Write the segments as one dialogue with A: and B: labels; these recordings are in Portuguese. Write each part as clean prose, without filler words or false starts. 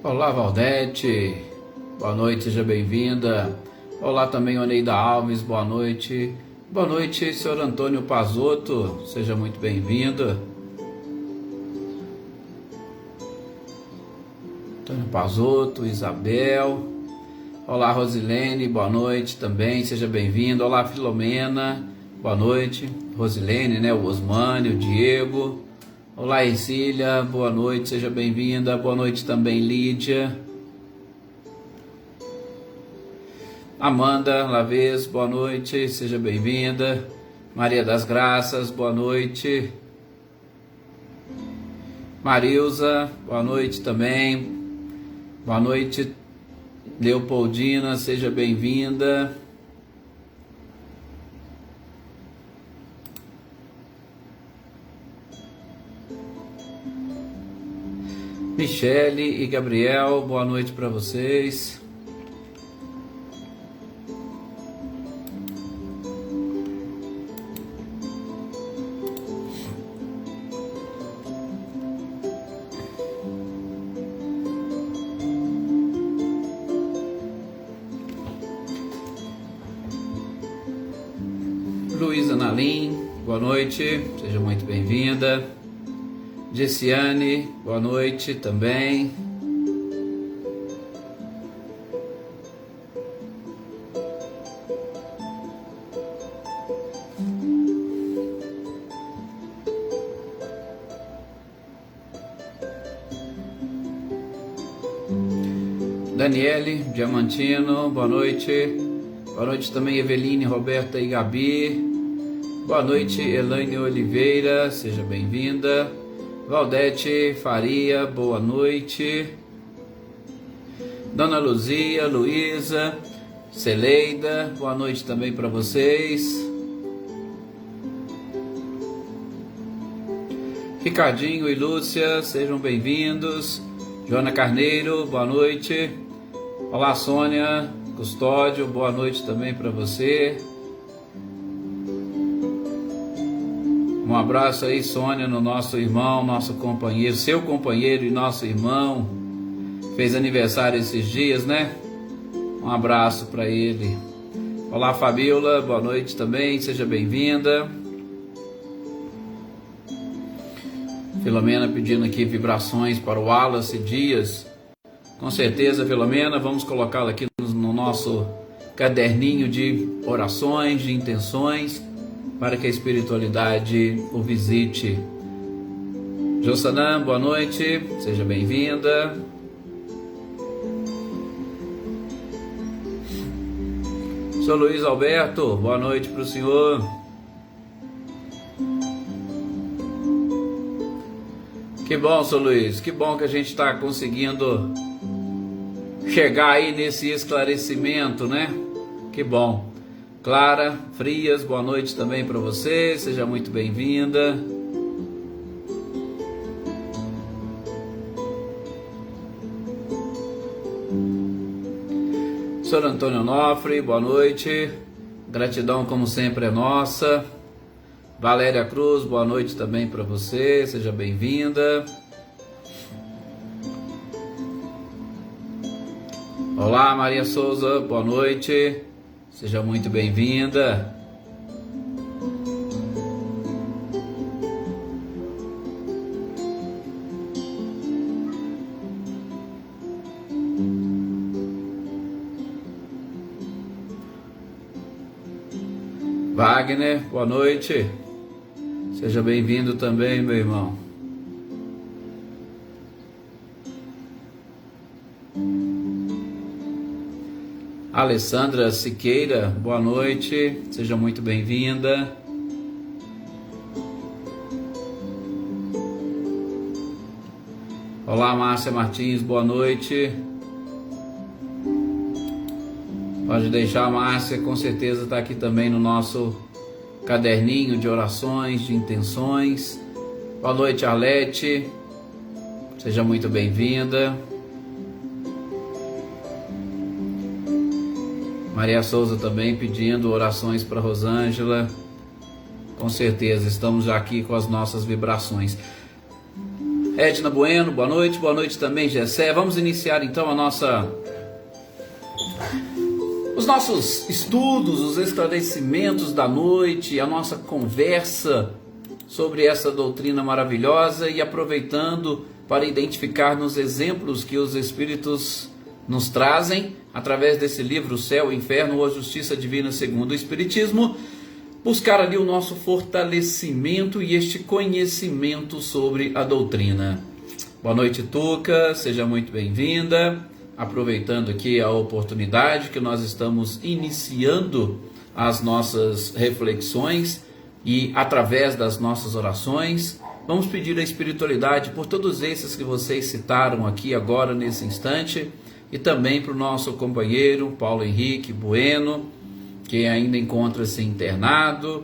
A: Olá, Valdete, boa noite, seja bem-vinda. Olá também, Oneida Alves, boa noite. Boa noite, senhor Antônio Pazotto, seja muito bem-vindo. Antônio Pazotto, Isabel. Olá, Rosilene, boa noite também, seja bem-vindo. Olá, Filomena, boa noite. Rosilene, né, o Osmani, o Diego. Olá, Ercília, boa noite, seja bem-vinda. Boa noite também, Lídia. Amanda Lavez, boa noite, seja bem-vinda. Maria das Graças, boa noite. Marilza, boa noite também. Boa noite, Leopoldina, seja bem-vinda. Michele e Gabriel, boa noite para vocês. Luísa Nalim, boa noite, seja muito bem-vinda. Gessiane, boa noite também. Daniele Diamantino, boa noite. Boa noite também, Eveline, Roberta e Gabi. Boa noite, Elaine Oliveira, seja bem-vinda. Valdete Faria, boa noite. Dona Luzia, Luísa, Celeida, boa noite também para vocês. Ricardinho e Lúcia, sejam bem-vindos. Joana Carneiro, boa noite. Olá, Sônia Custódio, boa noite também para você. Um abraço aí, Sônia, no nosso irmão, nosso companheiro, seu companheiro e nosso irmão. Fez aniversário esses dias, né? Um abraço para ele. Olá, Fabiola, boa noite também, seja bem-vinda. Filomena pedindo aqui vibrações para o Wallace Dias. Com certeza, Filomena, vamos colocá-la aqui no nosso caderninho de orações, de intenções, para que a espiritualidade o visite. Jossanã, boa noite, seja bem-vinda. Sou Luiz Alberto, boa noite para o senhor. Que bom, seu Luiz, que bom que a gente está conseguindo chegar aí nesse esclarecimento, né? Que bom. Clara Frias, boa noite também para você, seja muito bem-vinda. Senhor Antônio Onofre, boa noite, gratidão como sempre é nossa. Valéria Cruz, boa noite também para você, seja bem-vinda. Olá, Maria Souza, boa noite. Seja muito bem-vinda. Wagner, boa noite. Seja bem-vindo também, meu irmão. Alessandra Siqueira, boa noite, seja muito bem-vinda. Olá, Márcia Martins, boa noite. Pode deixar, a Márcia, com certeza está aqui também no nosso caderninho de orações, de intenções. Boa noite, Arlete, seja muito bem-vinda. Maria Souza também pedindo orações para Rosângela. Com certeza, estamos já aqui com as nossas vibrações. Edna Bueno, boa noite também, Gessé. Vamos iniciar então os nossos estudos, os esclarecimentos da noite, a nossa conversa sobre essa doutrina maravilhosa e aproveitando para identificar nos exemplos que os Espíritos nos trazem, através desse livro, O Céu, o Inferno ou a Justiça Divina segundo o Espiritismo, buscar ali o nosso fortalecimento e este conhecimento sobre a doutrina. Boa noite, Tuca, seja muito bem-vinda. Aproveitando aqui a oportunidade que nós estamos iniciando as nossas reflexões e através das nossas orações, vamos pedir a espiritualidade por todos esses que vocês citaram aqui agora nesse instante e também para o nosso companheiro Paulo Henrique Bueno, que ainda encontra-se internado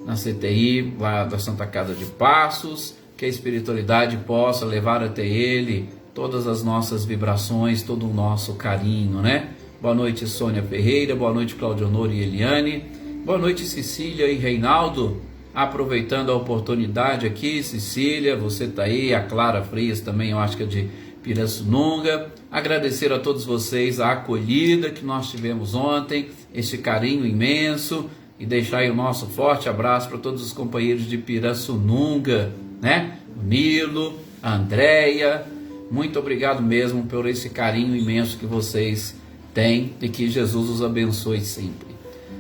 A: na CTI lá da Santa Casa de Passos, que a espiritualidade possa levar até ele todas as nossas vibrações, todo o nosso carinho, né? Boa noite, Sônia Ferreira, boa noite, Claudionor e Eliane, boa noite, Cecília e Reinaldo. Aproveitando a oportunidade aqui, Cecília, você está aí, a Clara Frias também, eu acho que é de Pirassununga. Agradecer a todos vocês a acolhida que nós tivemos ontem, este carinho imenso, e deixar aí o nosso forte abraço para todos os companheiros de Pirassununga, né? O Nilo, a Andréia. Muito obrigado mesmo por esse carinho imenso que vocês têm e que Jesus os abençoe sempre.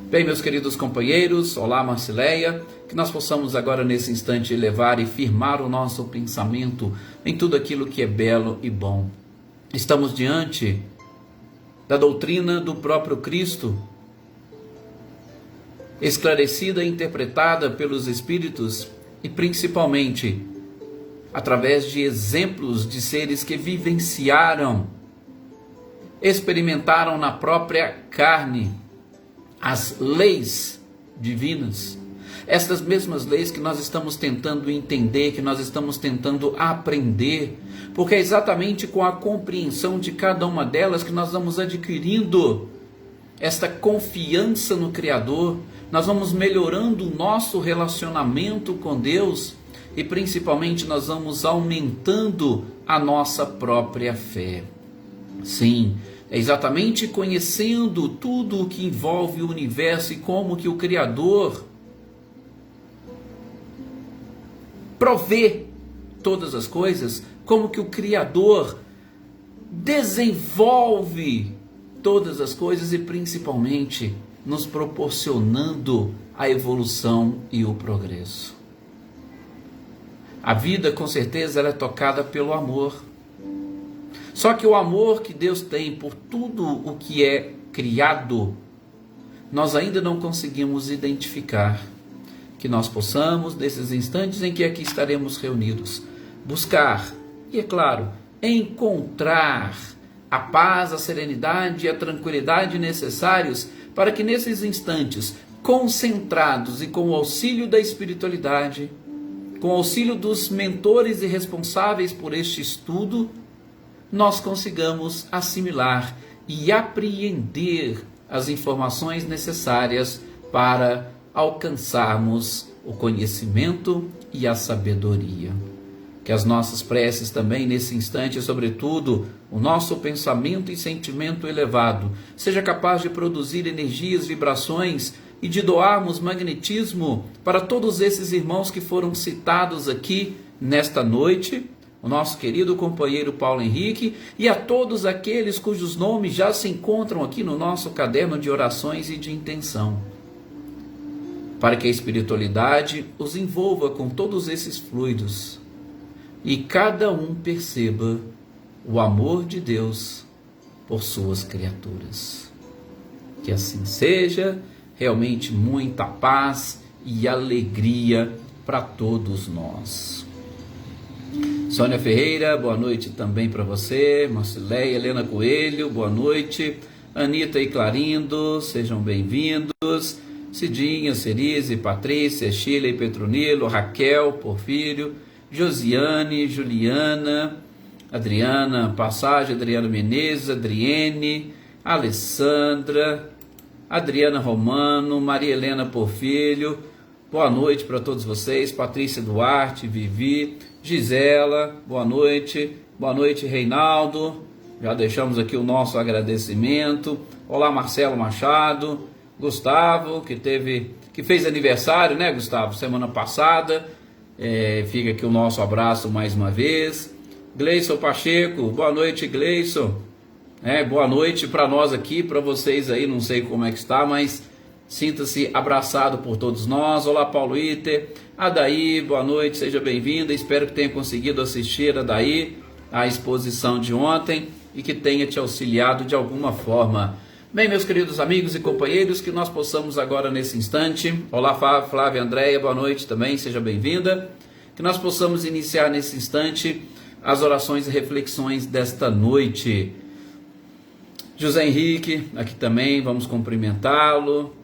A: Bem, meus queridos companheiros, olá Marcileia, que nós possamos agora nesse instante elevar e firmar o nosso pensamento em tudo aquilo que é belo e bom. Estamos diante da doutrina do próprio Cristo, esclarecida e interpretada pelos Espíritos e principalmente através de exemplos de seres que vivenciaram, experimentaram na própria carne as leis divinas. Estas mesmas leis que nós estamos tentando entender, que nós estamos tentando aprender, porque é exatamente com a compreensão de cada uma delas que nós vamos adquirindo esta confiança no Criador, nós vamos melhorando o nosso relacionamento com Deus e principalmente nós vamos aumentando a nossa própria fé. Sim, é exatamente conhecendo tudo o que envolve o universo e como que o Criador provê todas as coisas, como que o Criador desenvolve todas as coisas e principalmente nos proporcionando a evolução e o progresso. A vida, com certeza, ela é tocada pelo amor. Só que o amor que Deus tem por tudo o que é criado, nós ainda não conseguimos identificar. Que nós possamos, nesses instantes em que aqui estaremos reunidos, buscar e, é claro, encontrar a paz, a serenidade e a tranquilidade necessários para que nesses instantes, concentrados e com o auxílio da espiritualidade, com o auxílio dos mentores e responsáveis por este estudo, nós consigamos assimilar e apreender as informações necessárias para alcançarmos o conhecimento e a sabedoria. Que as nossas preces também nesse instante, sobretudo o nosso pensamento e sentimento elevado, seja capaz de produzir energias, vibrações e de doarmos magnetismo para todos esses irmãos que foram citados aqui nesta noite, o nosso querido companheiro Paulo Henrique, e a todos aqueles cujos nomes já se encontram aqui no nosso caderno de orações e de intenção, para que a espiritualidade os envolva com todos esses fluidos e cada um perceba o amor de Deus por suas criaturas. Que assim seja, realmente muita paz e alegria para todos nós. Sônia Ferreira, boa noite também para você. Marcileia, Helena Coelho, boa noite. Anitta e Clarindo, sejam bem-vindos. Cidinha, Cerise, Patrícia, Sheila e Petronilo, Raquel, Porfírio, Josiane, Juliana, Adriana Passagem, Adriana Menezes, Adriene, Alessandra, Adriana Romano, Maria Helena Porfírio, boa noite para todos vocês, Patrícia Duarte, Vivi, Gisela, boa noite Reinaldo, já deixamos aqui o nosso agradecimento. Olá Marcelo Machado, Gustavo, que fez aniversário, né Gustavo, semana passada, fica aqui o nosso abraço mais uma vez. Gleison Pacheco, boa noite Gleison, boa noite para nós aqui, para vocês aí, não sei como é que está, mas sinta-se abraçado por todos nós. Olá Paulo Iter, Adaí, boa noite, seja bem-vinda, espero que tenha conseguido assistir, Adaí, a exposição de ontem e que tenha te auxiliado de alguma forma. Bem, meus queridos amigos e companheiros, que nós possamos agora nesse instante, olá Flávia Andréia, boa noite também, seja bem-vinda, que nós possamos iniciar nesse instante as orações e reflexões desta noite. José Henrique, aqui também, vamos cumprimentá-lo.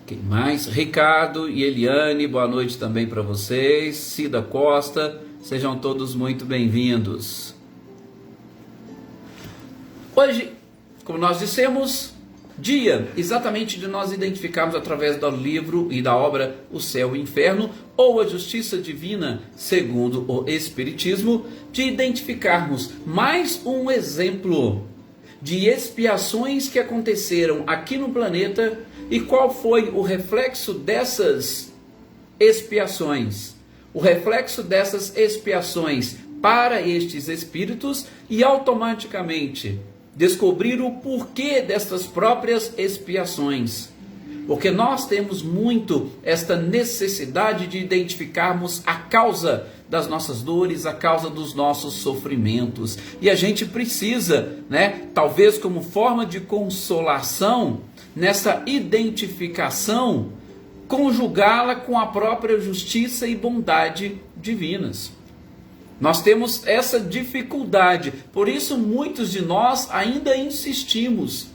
A: Quem mais? Ricardo e Eliane, boa noite também para vocês. Cida Costa, sejam todos muito bem-vindos. Hoje, como nós dissemos, dia exatamente de nós identificarmos através do livro e da obra O Céu e o Inferno, ou a Justiça Divina segundo o Espiritismo, de identificarmos mais um exemplo de expiações que aconteceram aqui no planeta e qual foi o reflexo dessas expiações. O reflexo dessas expiações para estes espíritos e automaticamente descobrir o porquê destas próprias expiações. Porque nós temos muito esta necessidade de identificarmos a causa das nossas dores, a causa dos nossos sofrimentos. E a gente precisa, talvez como forma de consolação, nessa identificação, conjugá-la com a própria justiça e bondade divinas. Nós temos essa dificuldade, por isso muitos de nós ainda insistimos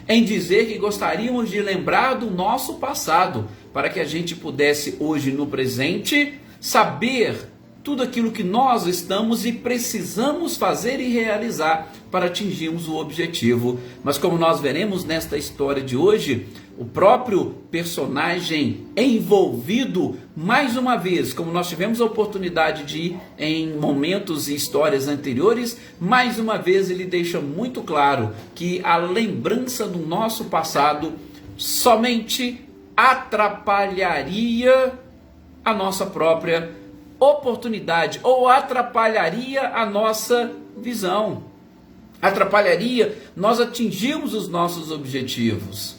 A: em dizer que gostaríamos de lembrar do nosso passado, para que a gente pudesse hoje no presente saber tudo aquilo que nós estamos e precisamos fazer e realizar para atingirmos o objetivo. Mas como nós veremos nesta história de hoje, o próprio personagem envolvido, mais uma vez, como nós tivemos a oportunidade de ir em momentos e histórias anteriores, mais uma vez ele deixa muito claro que a lembrança do nosso passado somente atrapalharia a nossa própria oportunidade, ou atrapalharia a nossa visão, atrapalharia nós atingirmos os nossos objetivos,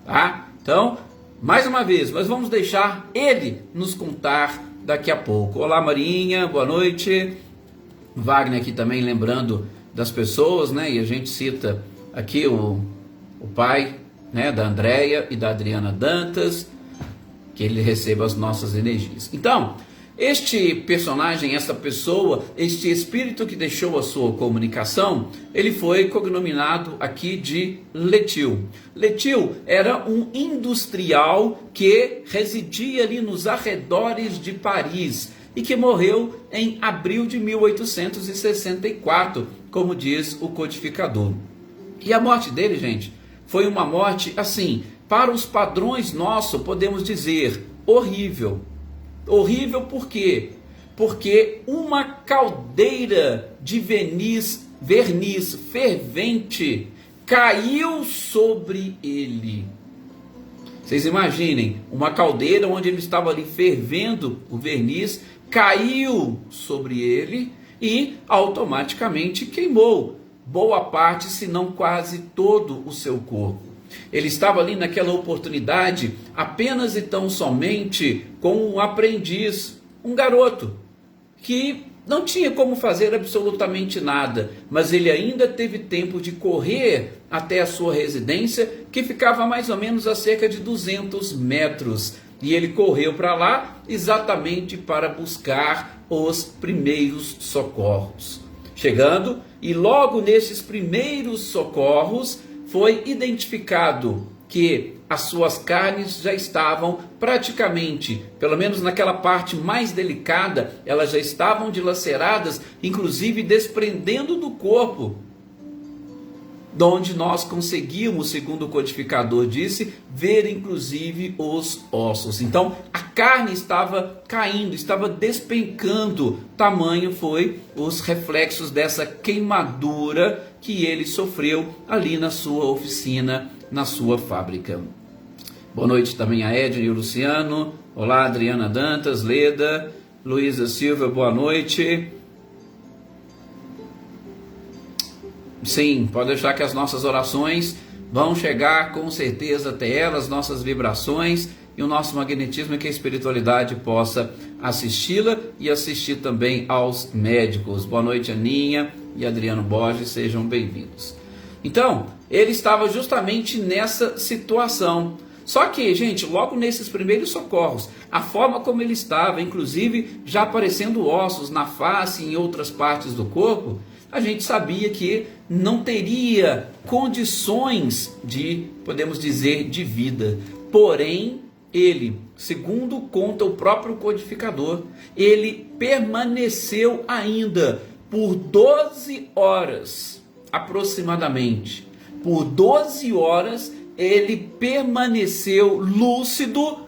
A: tá? Então, mais uma vez, nós vamos deixar ele nos contar daqui a pouco. Olá Marinha, boa noite. Wagner aqui também lembrando das pessoas, e a gente cita aqui o pai, da Andréia e da Adriana Dantas, que ele receba as nossas energias. Então, este personagem, essa pessoa, este espírito que deixou a sua comunicação, ele foi cognominado aqui de Letil. Letil era um industrial que residia ali nos arredores de Paris e que morreu em abril de 1864, como diz o codificador. E a morte dele, gente, foi uma morte, assim, para os padrões nossos, podemos dizer, horrível. Horrível por quê? Porque uma caldeira de verniz fervente caiu sobre ele. Vocês imaginem, uma caldeira onde ele estava ali fervendo o verniz, caiu sobre ele e automaticamente queimou boa parte, se não quase todo o seu corpo. Ele estava ali naquela oportunidade apenas e tão somente com um aprendiz, um garoto, que não tinha como fazer absolutamente nada, mas ele ainda teve tempo de correr até a sua residência, que ficava mais ou menos a cerca de 200 metros. E ele correu para lá exatamente para buscar os primeiros socorros. Chegando, e logo nesses primeiros socorros, foi identificado que as suas carnes já estavam praticamente, pelo menos naquela parte mais delicada, elas já estavam dilaceradas, inclusive desprendendo do corpo. onde nós conseguimos, segundo o codificador disse, ver inclusive os ossos. Então a carne estava caindo, estava despencando, tamanho foi os reflexos dessa queimadura que ele sofreu ali na sua oficina, na sua fábrica. Boa noite também a Edna e o Luciano. Olá, Adriana Dantas, Leda, Luísa Silva, boa noite. Sim, pode deixar que as nossas orações vão chegar com certeza até elas, nossas vibrações e o nosso magnetismo, e que a espiritualidade possa assisti-la e assistir também aos médicos. Boa noite, Aninha e Adriano Borges, sejam bem-vindos. Então, ele estava justamente nessa situação. Só que, gente, logo nesses primeiros socorros, a forma como ele estava, inclusive já aparecendo ossos na face e em outras partes do corpo, a gente sabia que não teria condições de, podemos dizer, de vida. Porém, ele, segundo conta o próprio codificador, ele permaneceu ainda por 12 horas, aproximadamente. Por 12 horas, ele permaneceu lúcido,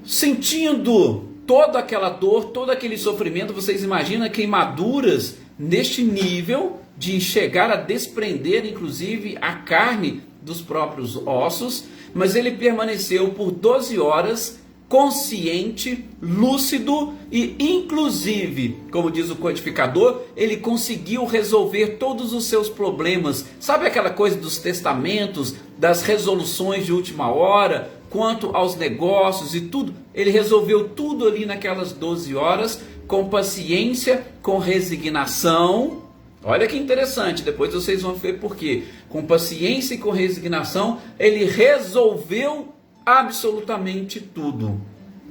A: sentindo toda aquela dor, todo aquele sofrimento. Vocês imaginam queimaduras neste nível de chegar a desprender, inclusive, a carne dos próprios ossos, mas ele permaneceu por 12 horas consciente, lúcido e, inclusive, como diz o codificador, ele conseguiu resolver todos os seus problemas. Sabe aquela coisa dos testamentos, das resoluções de última hora, quanto aos negócios e tudo? Ele resolveu tudo ali naquelas 12 horas, com paciência, com resignação. Olha que interessante, depois vocês vão ver por quê. Com paciência e com resignação, ele resolveu absolutamente tudo.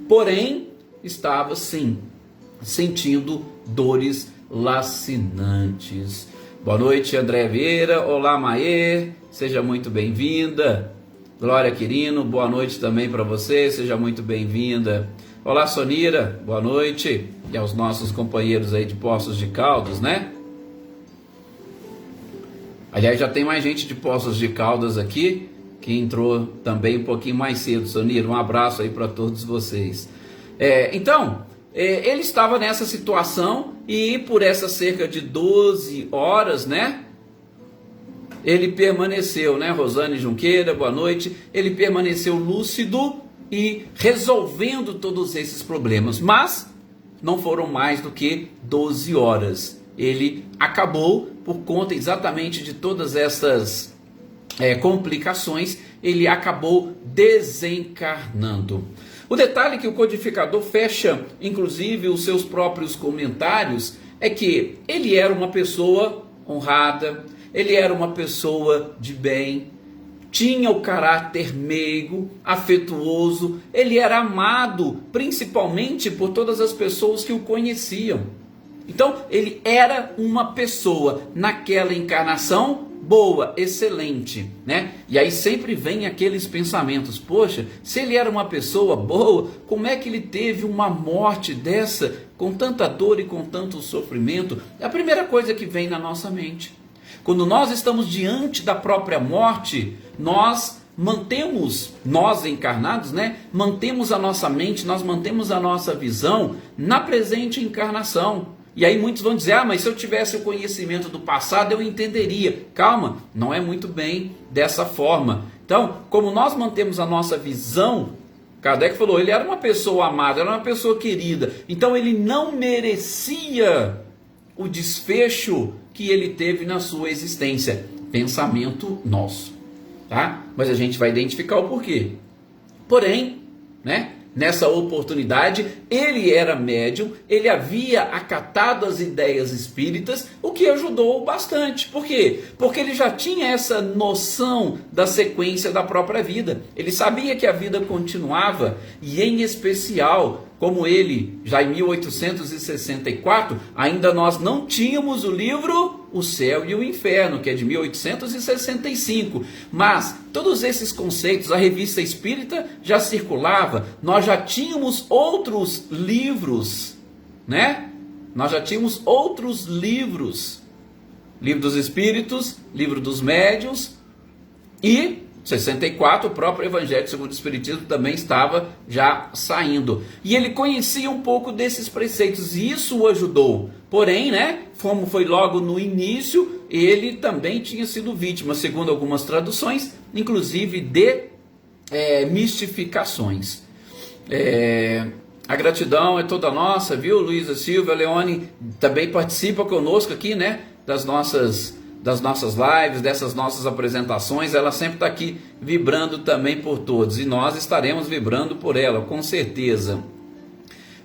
A: Porém, estava sim, sentindo dores lacinantes. Boa noite, André Vieira. Olá, Maê. Seja muito bem-vinda. Glória Quirino, boa noite também para você. Seja muito bem-vinda. Olá, Sonira. Boa noite. E aos nossos companheiros aí de Poços de Caldas, né? Aliás, já tem mais gente de Poços de Caldas aqui, que entrou também um pouquinho mais cedo. Sonira, um abraço aí para todos vocês. Então, ele estava nessa situação e por essas cerca de 12 horas, né? Ele permaneceu, né? Rosane Junqueira, boa noite. Ele permaneceu lúcido e resolvendo todos esses problemas, mas não foram mais do que 12 horas. Ele acabou, por conta exatamente de todas essas complicações, ele acabou desencarnando. O detalhe que o codificador fecha, inclusive, os seus próprios comentários, é que ele era uma pessoa honrada, ele era uma pessoa de bem, tinha o caráter meigo, afetuoso, ele era amado principalmente por todas as pessoas que o conheciam. Então, ele era uma pessoa naquela encarnação boa, excelente, né? E aí sempre vem aqueles pensamentos: poxa, se ele era uma pessoa boa, como é que ele teve uma morte dessa, com tanta dor e com tanto sofrimento? É a primeira coisa que vem na nossa mente. Quando nós estamos diante da própria morte, nós encarnados, né? Mantemos a nossa mente, nós mantemos a nossa visão na presente encarnação. E aí muitos vão dizer: mas se eu tivesse o conhecimento do passado, eu entenderia. Calma, não é muito bem dessa forma. Então, como nós mantemos a nossa visão, Kardec falou, ele era uma pessoa amada, era uma pessoa querida. Então ele não merecia o desfecho que ele teve na sua existência. Pensamento nosso, tá? Mas a gente vai identificar o porquê. Porém, né? Nessa oportunidade, ele era médium, ele havia acatado as ideias espíritas, o que ajudou bastante. Por quê? Porque ele já tinha essa noção da sequência da própria vida. Ele sabia que a vida continuava, e em especial, como ele, já em 1864, ainda nós não tínhamos o livro O Céu e o Inferno, que é de 1865. Mas todos esses conceitos, a revista espírita já circulava, nós já tínhamos outros livros, né? Nós já tínhamos outros livros Livro dos Espíritos, Livro dos Médiuns e 64, o próprio Evangelho segundo o Espiritismo também estava já saindo. E ele conhecia um pouco desses preceitos e isso o ajudou. Porém, né, como foi logo no início, ele também tinha sido vítima, segundo algumas traduções, inclusive de mistificações. A gratidão é toda nossa, viu? Luísa Silva, Leone também participa conosco aqui, né, das nossas lives, dessas nossas apresentações. Ela sempre está aqui vibrando também por todos e nós estaremos vibrando por ela, com certeza.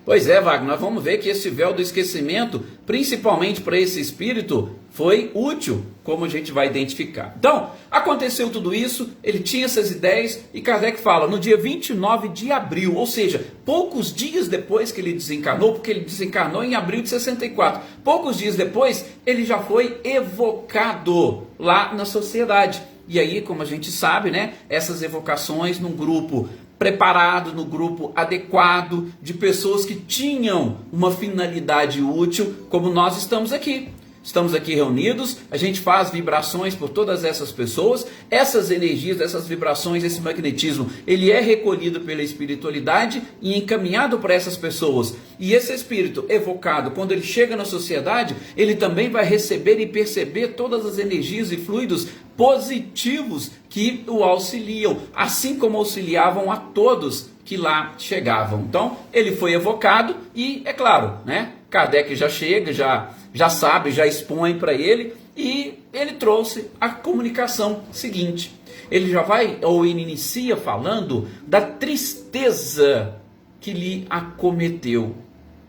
A: Pois é, Wagner, nós vamos ver que esse véu do esquecimento, principalmente para esse espírito, foi útil, como a gente vai identificar. Então, aconteceu tudo isso, ele tinha essas ideias e Kardec fala, no dia 29 de abril, ou seja, poucos dias depois que ele desencarnou, porque ele desencarnou em abril de 64, poucos dias depois, ele já foi evocado lá na sociedade. E aí, como a gente sabe, né, essas evocações num grupo preparado, no grupo adequado, de pessoas que tinham uma finalidade útil, como nós estamos aqui. Estamos aqui reunidos, a gente faz vibrações por todas essas pessoas, essas energias, essas vibrações, esse magnetismo, ele é recolhido pela espiritualidade e encaminhado para essas pessoas. E esse espírito evocado, quando ele chega na sociedade, ele também vai receber e perceber todas as energias e fluidos positivos que o auxiliam, assim como auxiliavam a todos que lá chegavam. Então, ele foi evocado e, é claro, né, Kardec já chega, já sabe, já expõe para ele, e ele trouxe a comunicação seguinte. Ele já vai, ou ele inicia falando da tristeza que lhe acometeu.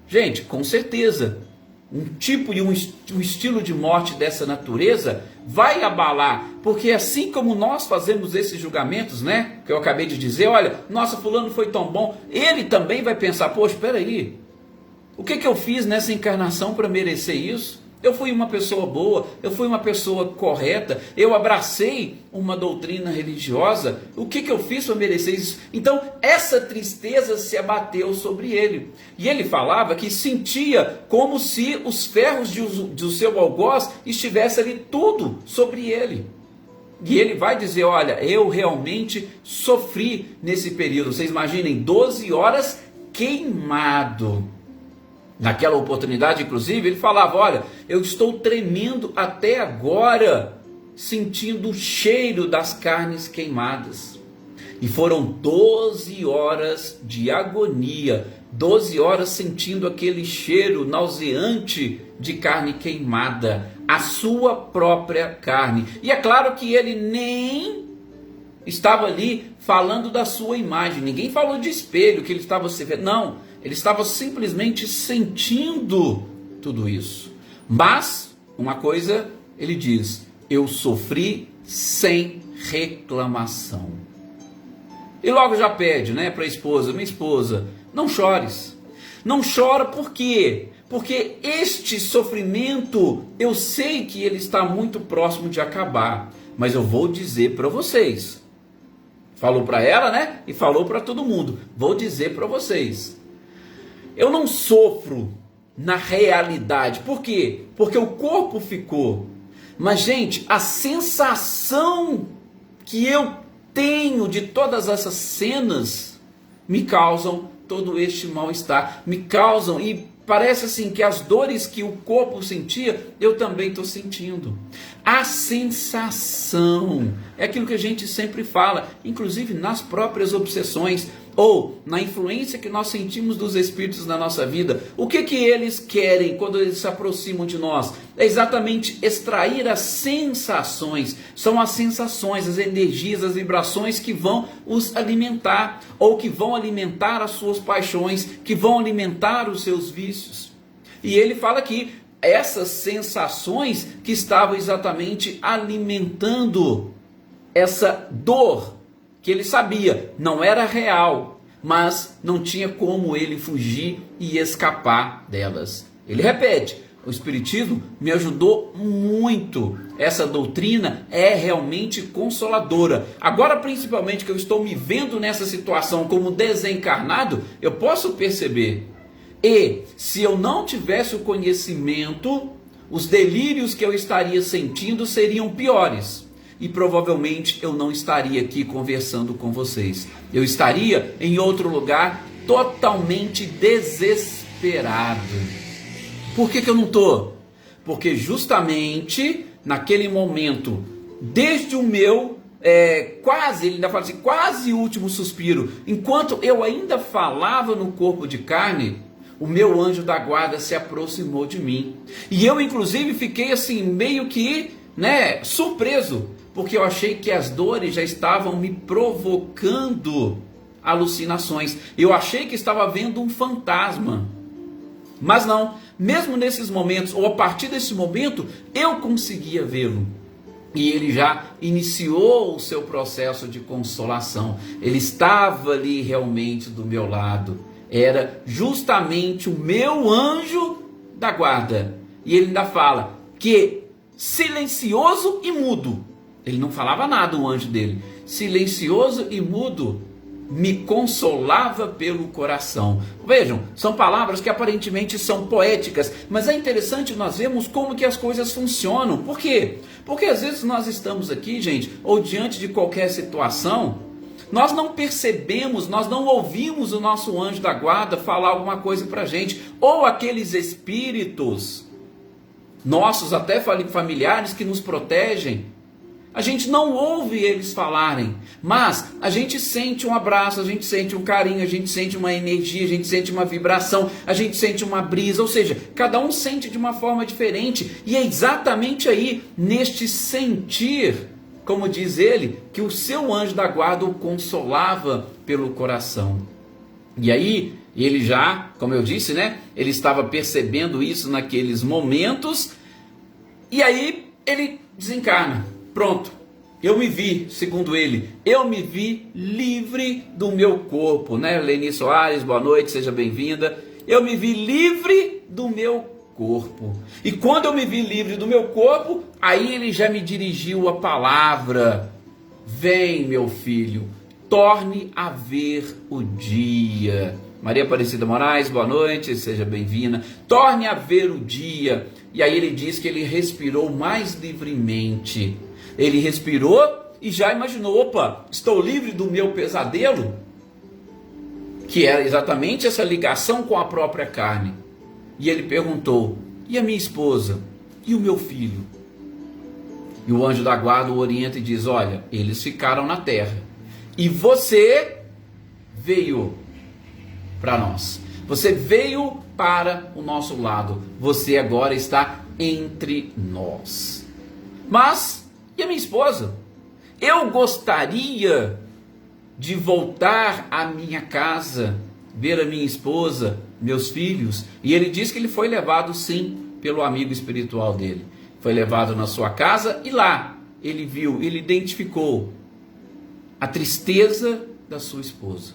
A: Gente, com certeza, um tipo e um estilo de morte dessa natureza vai abalar, porque assim como nós fazemos esses julgamentos, né, que eu acabei de dizer, olha, nossa, fulano foi tão bom, ele também vai pensar, poxa, espera aí, o que eu fiz nessa encarnação para merecer isso? Eu fui uma pessoa boa, eu fui uma pessoa correta, eu abracei uma doutrina religiosa, o que eu fiz para merecer isso? Então, essa tristeza se abateu sobre ele. E ele falava que sentia como se os ferros do seu algoz estivessem ali tudo sobre ele. E ele vai dizer, olha, eu realmente sofri nesse período. Vocês imaginem, 12 horas queimado. Naquela oportunidade, inclusive, ele falava, olha, eu estou tremendo até agora, sentindo o cheiro das carnes queimadas. E foram 12 horas de agonia, 12 horas sentindo aquele cheiro nauseante de carne queimada, a sua própria carne. E é claro que ele nem estava ali falando da sua imagem, ninguém falou de espelho, que ele estava se vendo, não. Ele estava simplesmente sentindo tudo isso. Mas, uma coisa, ele diz, eu sofri sem reclamação. E logo já pede, né, para a esposa, minha esposa, não chores. Não chora por quê? Porque este sofrimento, eu sei que ele está muito próximo de acabar. Mas eu vou dizer para vocês. Falou para ela, né, e falou para todo mundo. Vou dizer para vocês. Eu não sofro na realidade. Por quê? Porque o corpo ficou. Mas, gente, a sensação que eu tenho de todas essas cenas me causam todo este mal-estar. Me causam, e parece assim que as dores que o corpo sentia, eu também estou sentindo. A sensação é aquilo que a gente sempre fala, inclusive nas próprias obsessões, ou na influência que nós sentimos dos espíritos na nossa vida. O que eles querem quando eles se aproximam de nós? É exatamente extrair as sensações. São as sensações, as energias, as vibrações que vão os alimentar, ou que vão alimentar as suas paixões, que vão alimentar os seus vícios. E ele fala aqui, essas sensações que estavam exatamente alimentando essa dor, que ele sabia, não era real, mas não tinha como ele fugir e escapar delas. Ele repete, o Espiritismo me ajudou muito, essa doutrina é realmente consoladora. Agora, principalmente que eu estou me vendo nessa situação como desencarnado, eu posso perceber, e se eu não tivesse o conhecimento, os delírios que eu estaria sentindo seriam piores. E provavelmente eu não estaria aqui conversando com vocês. Eu estaria em outro lugar totalmente desesperado. Por que eu não estou? Porque justamente naquele momento, desde o meu quase, ele ainda fala assim, quase último suspiro, enquanto eu ainda falava no corpo de carne, o meu anjo da guarda se aproximou de mim. E eu inclusive fiquei assim meio que, surpreso, porque eu achei que as dores já estavam me provocando alucinações. Eu achei que estava vendo um fantasma. Mas não, mesmo nesses momentos, ou a partir desse momento, eu conseguia vê-lo. E ele já iniciou o seu processo de consolação. Ele estava ali realmente do meu lado. Era justamente o meu anjo da guarda. E ele ainda fala que silencioso e mudo. Ele não falava nada, o anjo dele. Silencioso e mudo, me consolava pelo coração. Vejam, são palavras que aparentemente são poéticas, mas é interessante nós vermos como que as coisas funcionam. Por quê? Porque às vezes nós estamos aqui, gente, ou diante de qualquer situação, nós não percebemos, nós não ouvimos o nosso anjo da guarda falar alguma coisa pra gente, ou aqueles espíritos nossos, até familiares, que nos protegem. A gente não ouve eles falarem, mas a gente sente um abraço, a gente sente um carinho, a gente sente uma energia, a gente sente uma vibração, a gente sente uma brisa, ou seja, cada um sente de uma forma diferente, e é exatamente aí, neste sentir, como diz ele, que o seu anjo da guarda o consolava pelo coração. E aí, ele já, como eu disse, ele estava percebendo isso naqueles momentos, e aí ele desencarna. Pronto, eu me vi, segundo ele, eu me vi livre do meu corpo, Leni Soares, boa noite, seja bem-vinda. Eu me vi livre do meu corpo. E quando eu me vi livre do meu corpo, aí ele já me dirigiu a palavra: vem, meu filho, torne a ver o dia. Maria Aparecida Moraes, boa noite, seja bem-vinda. Torne a ver o dia. E aí ele diz que ele respirou mais livremente. Ele respirou e já imaginou, opa, estou livre do meu pesadelo, que era exatamente essa ligação com a própria carne. E ele perguntou: e a minha esposa? E o meu filho? E o anjo da guarda o orienta e diz: olha, eles ficaram na terra. E você veio para nós. Você veio para o nosso lado. Você agora está entre nós. Mas e a minha esposa? Eu gostaria de voltar à minha casa, ver a minha esposa, meus filhos. E ele diz que ele foi levado, sim, pelo amigo espiritual dele. Foi levado na sua casa e lá ele viu, ele identificou a tristeza da sua esposa.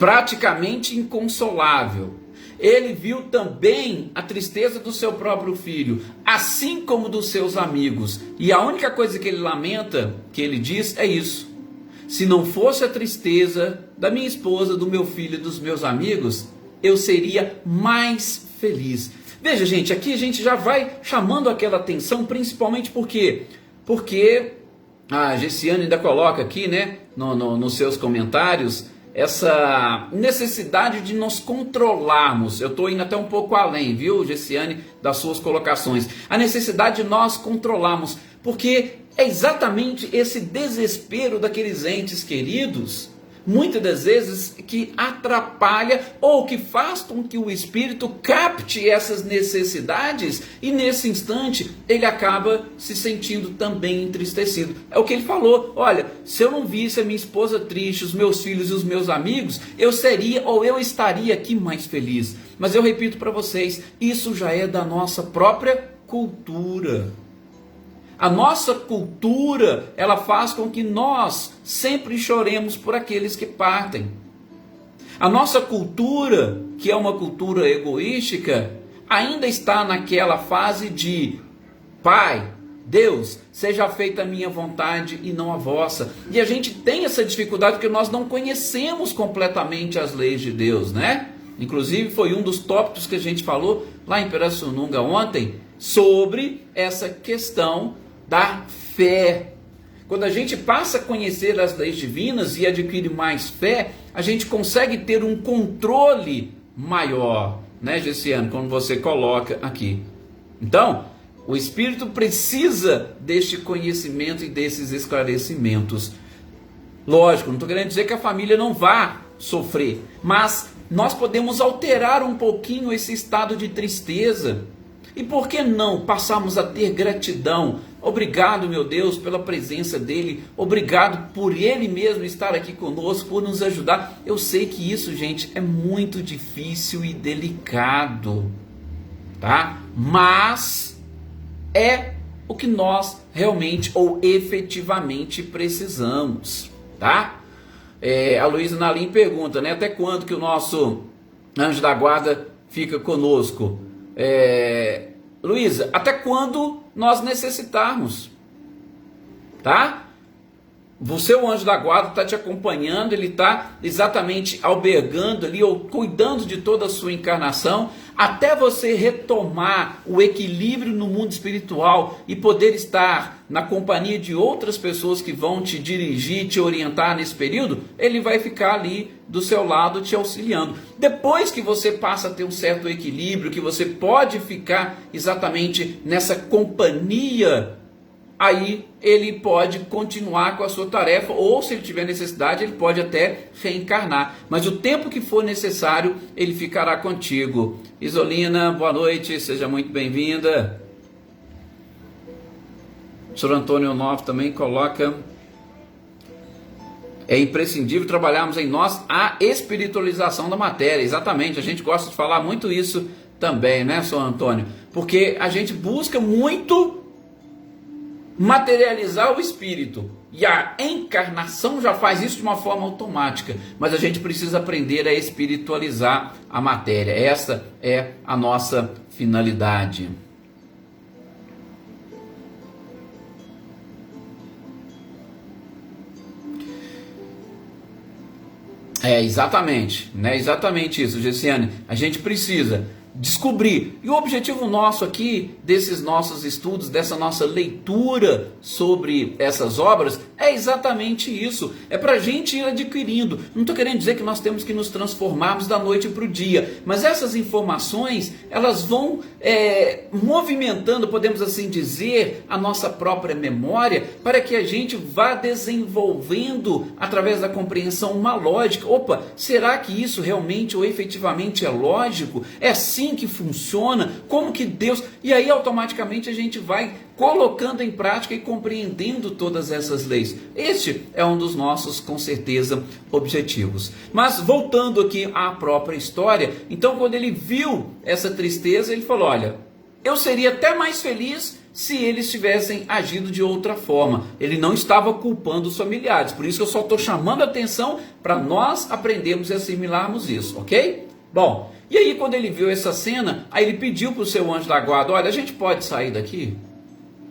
A: Praticamente inconsolável. Ele viu também a tristeza do seu próprio filho, assim como dos seus amigos. E a única coisa que ele lamenta, que ele diz, é isso: se não fosse a tristeza da minha esposa, do meu filho e dos meus amigos, eu seria mais feliz. Veja, gente, aqui a gente já vai chamando aquela atenção, principalmente porque a Gessiane ainda coloca aqui, nos seus comentários, essa necessidade de nos controlarmos. Eu estou indo até um pouco além, viu, Gessiane, das suas colocações. A necessidade de nós controlarmos, porque é exatamente esse desespero daqueles entes queridos, muitas das vezes, que atrapalha ou que faz com que o espírito capte essas necessidades e nesse instante ele acaba se sentindo também entristecido. É o que ele falou: olha, se eu não visse a minha esposa triste, os meus filhos e os meus amigos, eu seria ou eu estaria aqui mais feliz. Mas eu repito para vocês, isso já é da nossa própria cultura. A nossa cultura, ela faz com que nós sempre choremos por aqueles que partem. A nossa cultura, que é uma cultura egoística, ainda está naquela fase de: Pai, Deus, seja feita a minha vontade e não a vossa. E a gente tem essa dificuldade porque nós não conhecemos completamente as leis de Deus, Inclusive foi um dos tópicos que a gente falou lá em Pirassununga ontem sobre essa questão da fé. Quando a gente passa a conhecer as leis divinas e adquire mais fé, a gente consegue ter um controle maior, né, Gessiano, quando você coloca aqui. Então, o Espírito precisa deste conhecimento e desses esclarecimentos. Lógico, não estou querendo dizer que a família não vá sofrer, mas nós podemos alterar um pouquinho esse estado de tristeza. E por que não passarmos a ter gratidão? Obrigado, meu Deus, pela presença dele. Obrigado por ele mesmo estar aqui conosco, por nos ajudar. Eu sei que isso, gente, é muito difícil e delicado, tá? Mas é o que nós realmente ou efetivamente precisamos, tá? A Luísa Nalim pergunta, né? Até quando que o nosso anjo da guarda fica conosco? Luísa, até quando nós necessitarmos, tá? Você, o anjo da guarda, está te acompanhando, ele está exatamente albergando ali, ou cuidando de toda a sua encarnação, até você retomar o equilíbrio no mundo espiritual e poder estar na companhia de outras pessoas que vão te dirigir, te orientar nesse período, ele vai ficar ali do seu lado te auxiliando. Depois que você passa a ter um certo equilíbrio, que você pode ficar exatamente nessa companhia, aí ele pode continuar com a sua tarefa, ou se ele tiver necessidade, ele pode até reencarnar. Mas o tempo que for necessário, ele ficará contigo. Isolina, boa noite, seja muito bem-vinda. O Sr. Antônio Novo também coloca: é imprescindível trabalharmos em nós a espiritualização da matéria. Exatamente, a gente gosta de falar muito isso também, né, Sr. Antônio? Porque a gente busca muito materializar o espírito, e a encarnação já faz isso de uma forma automática, mas a gente precisa aprender a espiritualizar a matéria. Essa é a nossa finalidade. Exatamente, né? Exatamente isso, Gessiane. A gente precisa descobrir. E o objetivo nosso aqui, desses nossos estudos, dessa nossa leitura sobre essas obras, é exatamente isso. É para a gente ir adquirindo. Não estou querendo dizer que nós temos que nos transformarmos da noite para o dia, mas essas informações, elas vão movimentando, podemos assim dizer, a nossa própria memória, para que a gente vá desenvolvendo, através da compreensão, uma lógica. Opa, será que isso realmente ou efetivamente é lógico? É assim que funciona? Como que Deus... E aí automaticamente a gente vai colocando em prática e compreendendo todas essas leis. Este é um dos nossos, com certeza, objetivos. Mas voltando aqui à própria história, então quando ele viu essa tristeza, ele falou: olha, eu seria até mais feliz se eles tivessem agido de outra forma. Ele não estava culpando os familiares, por isso que eu só estou chamando a atenção para nós aprendermos e assimilarmos isso, ok? Bom, e aí quando ele viu essa cena, aí ele pediu para o seu anjo da guarda: olha, a gente pode sair daqui?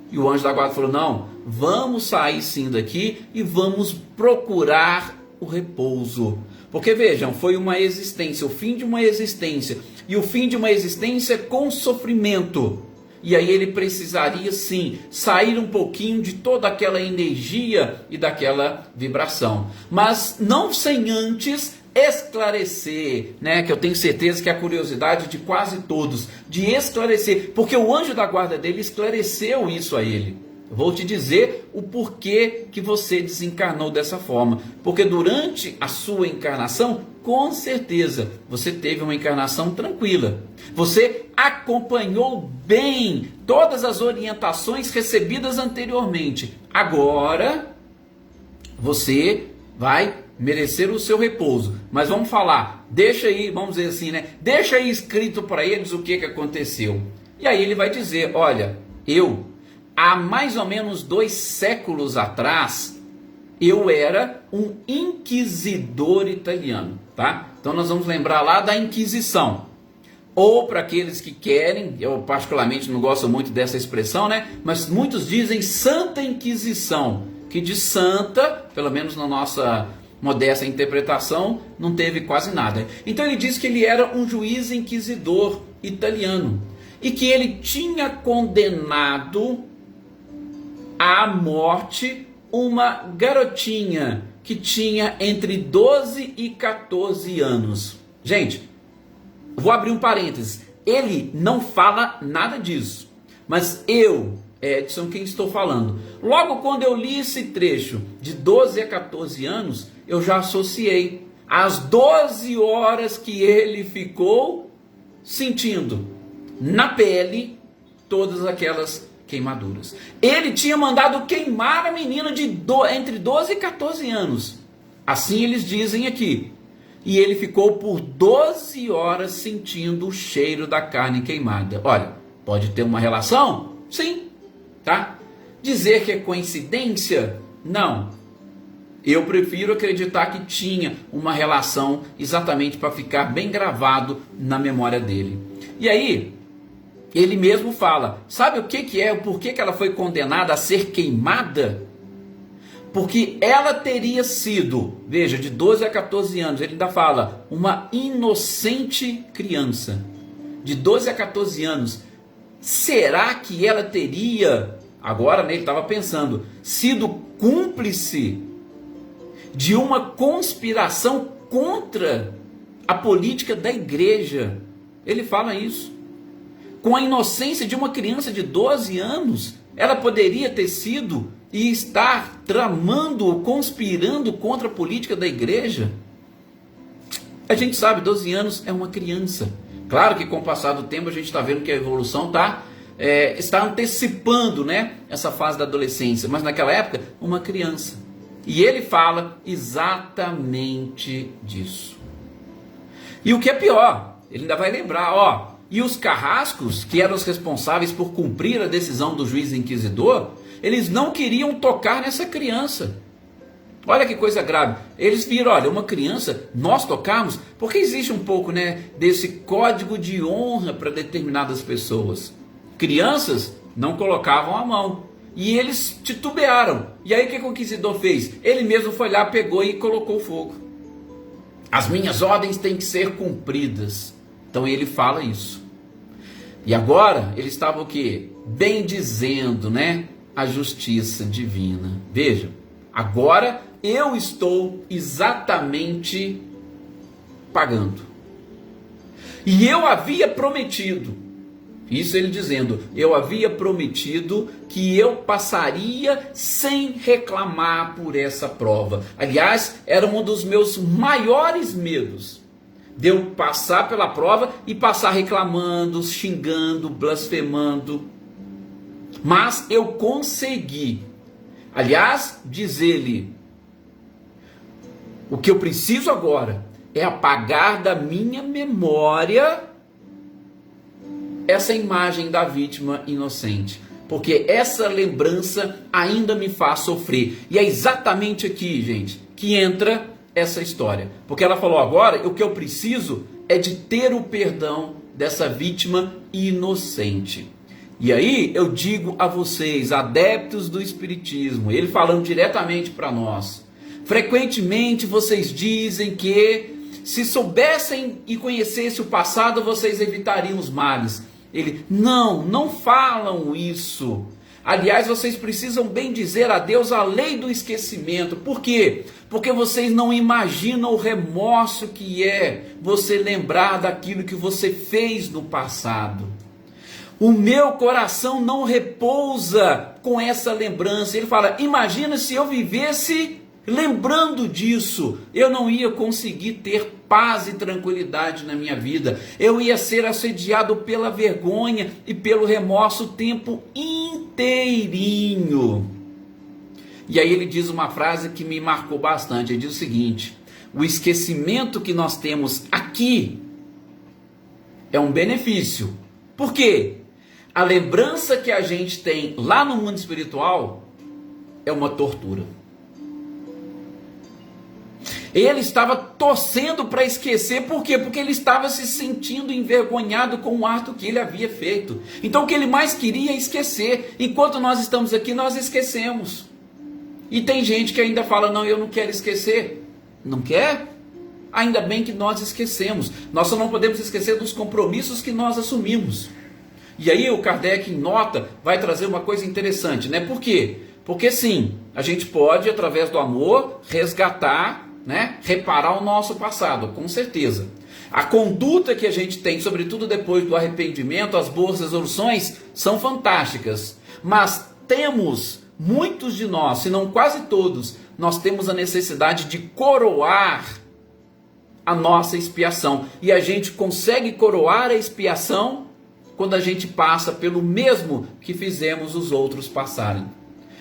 A: E o anjo da guarda falou: não, vamos sair sim daqui e vamos procurar o repouso. Porque vejam, foi uma existência, o fim de uma existência, e o fim de uma existência com sofrimento. E aí ele precisaria sim sair um pouquinho de toda aquela energia e daquela vibração, mas não sem antes esclarecer, né? Que eu tenho certeza que é a curiosidade de quase todos, de esclarecer, porque o anjo da guarda dele esclareceu isso a ele. Eu vou te dizer o porquê que você desencarnou dessa forma, porque durante a sua encarnação, com certeza, você teve uma encarnação tranquila, você acompanhou bem todas as orientações recebidas anteriormente. Agora, você vai merecer o seu repouso. Mas vamos falar, deixa aí, vamos dizer assim, né? Deixa aí escrito para eles o que aconteceu. E aí ele vai dizer: olha, há mais ou menos 2 séculos atrás, eu era um inquisidor italiano, tá? Então nós vamos lembrar lá da Inquisição. Ou para aqueles que querem, eu particularmente não gosto muito dessa expressão, né? Mas muitos dizem Santa Inquisição, que de santa, pelo menos na nossa modesta interpretação, não teve quase nada. Então ele diz que ele era um juiz inquisidor italiano e que ele tinha condenado à morte uma garotinha que tinha entre 12 e 14 anos. Gente, vou abrir um parênteses. Ele não fala nada disso, mas eu, Edson, quem estou falando. Logo quando eu li esse trecho de 12 a 14 anos, eu já associei as 12 horas que ele ficou sentindo na pele todas aquelas queimaduras. Ele tinha mandado queimar a menina entre 12 e 14 anos. Assim eles dizem aqui. E ele ficou por 12 horas sentindo o cheiro da carne queimada. Olha, pode ter uma relação? Sim, tá? Dizer que é coincidência? Não. Eu prefiro acreditar que tinha uma relação exatamente para ficar bem gravado na memória dele. E aí, ele mesmo fala, sabe o que é, o porquê que ela foi condenada a ser queimada? Porque ela teria sido, veja, de 12 a 14 anos, ele ainda fala, uma inocente criança, de 12 a 14 anos. Será que ela teria, agora ele estava pensando, sido cúmplice de uma conspiração contra a política da igreja? Ele fala isso. Com a inocência de uma criança de 12 anos, ela poderia ter sido e estar tramando ou conspirando contra a política da igreja? A gente sabe, 12 anos é uma criança. Claro que com o passar do tempo a gente está vendo que a evolução está antecipando, né, essa fase da adolescência, mas naquela época, uma criança. E ele fala exatamente disso. E o que é pior, ele ainda vai lembrar, e os carrascos, que eram os responsáveis por cumprir a decisão do juiz inquisidor, eles não queriam tocar nessa criança. Olha que coisa grave. Eles viram, olha, uma criança, nós tocamos, porque existe um pouco, né, desse código de honra para determinadas pessoas. Crianças não colocavam a mão. E eles titubearam. E aí o que o inquisidor fez? Ele mesmo foi lá, pegou e colocou fogo. As minhas ordens têm que ser cumpridas. Então ele fala isso. E agora ele estava o quê? Bendizendo, né, a justiça divina. Veja, agora eu estou exatamente pagando. E eu havia prometido, isso ele dizendo, eu havia prometido que eu passaria sem reclamar por essa prova. Aliás, era um dos meus maiores medos, de eu passar pela prova e passar reclamando, xingando, blasfemando. Mas eu consegui. Aliás, diz ele, o que eu preciso agora é apagar da minha memória essa imagem da vítima inocente, porque essa lembrança ainda me faz sofrer. E é exatamente aqui, gente, que entra essa história, porque ela falou agora, o que eu preciso é de ter o perdão dessa vítima inocente. E aí eu digo a vocês, adeptos do espiritismo, ele falando diretamente para nós, frequentemente vocês dizem que se soubessem e conhecessem o passado, vocês evitariam os males. Ele, não falam isso. Aliás, vocês precisam bem dizer a Deus a lei do esquecimento. Por quê? Porque vocês não imaginam o remorso que é você lembrar daquilo que você fez no passado. O meu coração não repousa com essa lembrança. Ele fala, imagina se eu vivesse lembrando disso, eu não ia conseguir ter paz e tranquilidade na minha vida. Eu ia ser assediado pela vergonha e pelo remorso o tempo inteirinho. E aí ele diz uma frase que me marcou bastante. Ele diz o seguinte, o esquecimento que nós temos aqui é um benefício. Por quê? A lembrança que a gente tem lá no mundo espiritual é uma tortura. Ele estava torcendo para esquecer, por quê? Porque ele estava se sentindo envergonhado com o ato que ele havia feito. Então o que ele mais queria é esquecer. Enquanto nós estamos aqui, nós esquecemos. E tem gente que ainda fala, não, eu não quero esquecer. Não quer? Ainda bem que nós esquecemos. Nós só não podemos esquecer dos compromissos que nós assumimos. E aí o Kardec, em nota, vai trazer uma coisa interessante, né? Por quê? Porque sim, a gente pode, através do amor, resgatar, né? Reparar o nosso passado, com certeza. A conduta que a gente tem, sobretudo depois do arrependimento, as boas resoluções, são fantásticas. Mas temos, muitos de nós, se não quase todos, nós temos a necessidade de coroar a nossa expiação. E a gente consegue coroar a expiação quando a gente passa pelo mesmo que fizemos os outros passarem.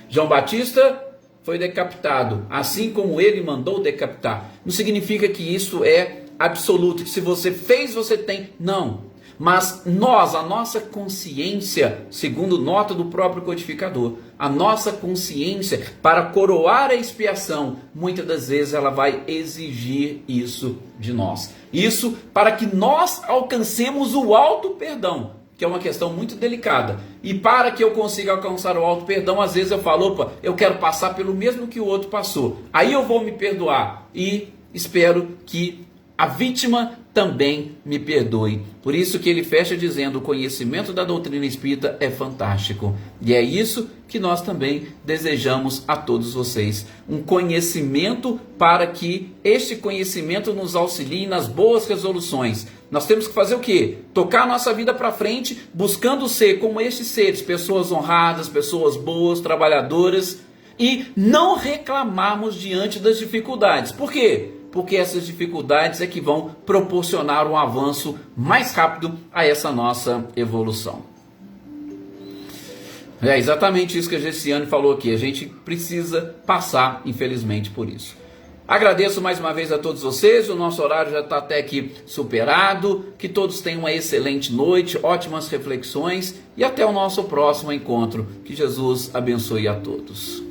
A: João Batista foi decapitado, assim como ele mandou decapitar. Não significa que isso é absoluto, que se você fez, você tem. Não. Mas nós, a nossa consciência, segundo nota do próprio codificador, a nossa consciência, para coroar a expiação, muitas das vezes ela vai exigir isso de nós. Isso para que nós alcancemos o auto perdão, que é uma questão muito delicada. E para que eu consiga alcançar o auto perdão, às vezes eu falo, opa, eu quero passar pelo mesmo que o outro passou. Aí eu vou me perdoar e espero que a vítima também me perdoe. Por isso que ele fecha dizendo, o conhecimento da doutrina espírita é fantástico. E é isso que nós também desejamos a todos vocês. Um conhecimento para que este conhecimento nos auxilie nas boas resoluções. Nós temos que fazer o quê? Tocar a nossa vida para frente, buscando ser como estes seres, pessoas honradas, pessoas boas, trabalhadoras, e não reclamarmos diante das dificuldades. Por quê? Porque essas dificuldades é que vão proporcionar um avanço mais rápido a essa nossa evolução. É exatamente isso que a Gessiane falou aqui. A gente precisa passar, infelizmente, por isso. Agradeço mais uma vez a todos vocês. O nosso horário já está até aqui superado. Que todos tenham uma excelente noite, ótimas reflexões e até o nosso próximo encontro. Que Jesus abençoe a todos.